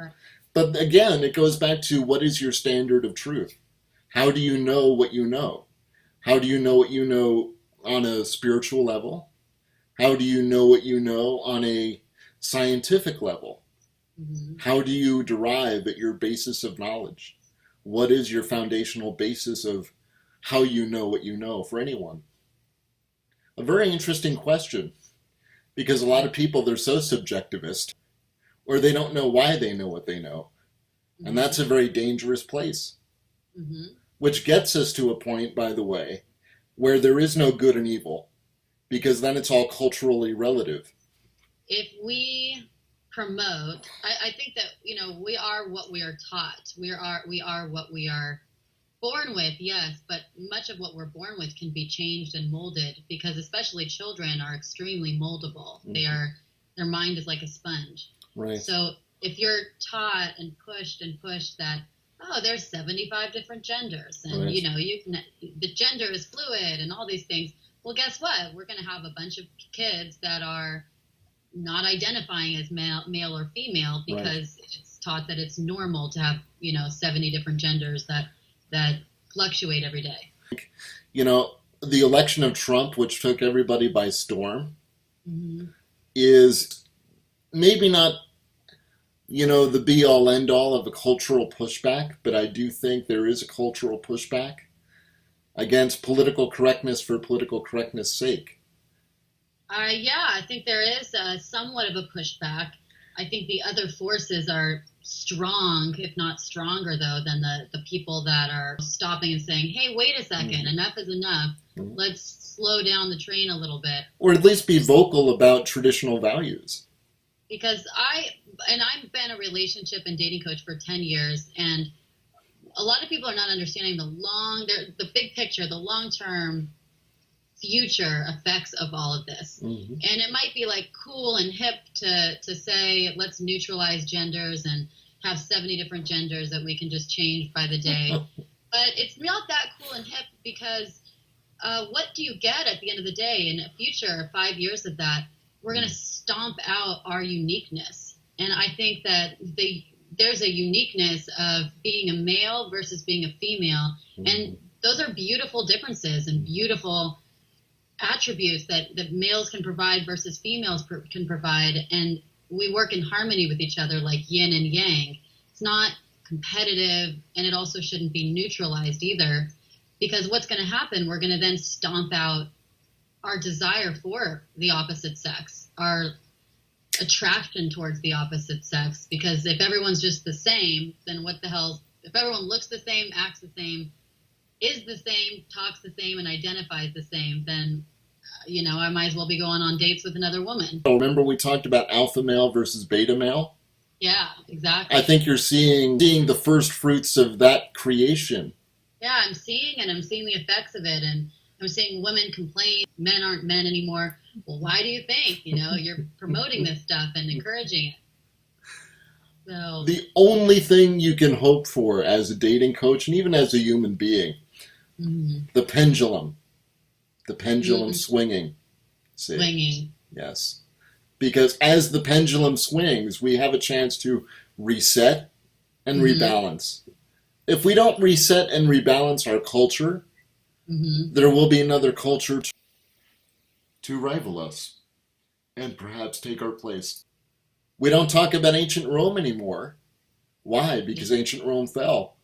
Right. But again, it goes back to what is your standard of truth? How do you know what you know? How do you know what you know on a spiritual level? How do you know what you know on a scientific level? Hmm. How do you derive at your basis of knowledge? What is your foundational basis of how you know what you know for anyone? A very interesting question because a lot of people, they're so subjectivist or they don't know why they know what they know. And Hmm. that's a very dangerous place, Hmm. which gets us to a point, by the way, where there is no good and evil because then it's all culturally relative. If we promote, I think that we are what we are taught. We are what we are born with, yes, but much of what we're born with can be changed and molded because especially children are extremely moldable. Mm-hmm. Their mind is like a sponge. Right. So if you're taught and pushed that, oh, there's 75 different genders and Right. the gender is fluid and all these things, well, guess what? We're going to have a bunch of kids that are not identifying as male or female Right. because it's taught that it's normal to have 70 different genders that fluctuate every day. You know, the election of Trump, which took everybody by storm, Hmm. is maybe not, the be all end all of a cultural pushback, but I do think there is a cultural pushback against political correctness for political correctness' sake. Yeah, I think there is somewhat of a pushback. I think the other forces are strong, if not stronger, though, than the people that are stopping and saying, hey, wait a second, Mm-hmm. enough is enough. Mm-hmm. Let's slow down the train a little bit. Or at least be vocal about traditional values. Because I've been a relationship and dating coach for 10 years, and a lot of people are not understanding the big picture, the long-term future effects of all of this. Mm-hmm. And it might be like cool and hip to say, let's neutralize genders and have 70 different genders that we can just change by the day. But it's not that cool and hip because what do you get at the end of the day in a future 5 years of that? We're going to stomp out our uniqueness. And I think that there's a uniqueness of being a male versus being a female. Mm-hmm. And those are beautiful differences and beautiful attributes that males can provide versus females can provide. And we work in harmony with each other like yin and yang. It's not competitive, and it also shouldn't be neutralized either, because what's going to happen, we're going to then stomp out our desire for the opposite sex, our attraction towards the opposite sex, because if everyone's just the same, then what the hell, if everyone looks the same, acts the same, is the same, talks the same, and identifies the same, then I might as well be going on dates with another woman. Remember we talked about alpha male versus beta male? Yeah, exactly. I think you're seeing the first fruits of that creation. Yeah, I'm seeing the effects of it, and I'm seeing women complain, men aren't men anymore. Well, why do you think? You're promoting this stuff and encouraging it. So The only thing you can hope for as a dating coach and even as a human being, mm-hmm. the pendulum Mm-hmm. swinging. See? Swinging. Yes. Because as the pendulum swings, we have a chance to reset and Mm-hmm. rebalance. If we don't reset and rebalance our culture, Mm-hmm. there will be another culture to rival us and perhaps take our place. We don't talk about ancient Rome anymore. Why? Because ancient Rome fell.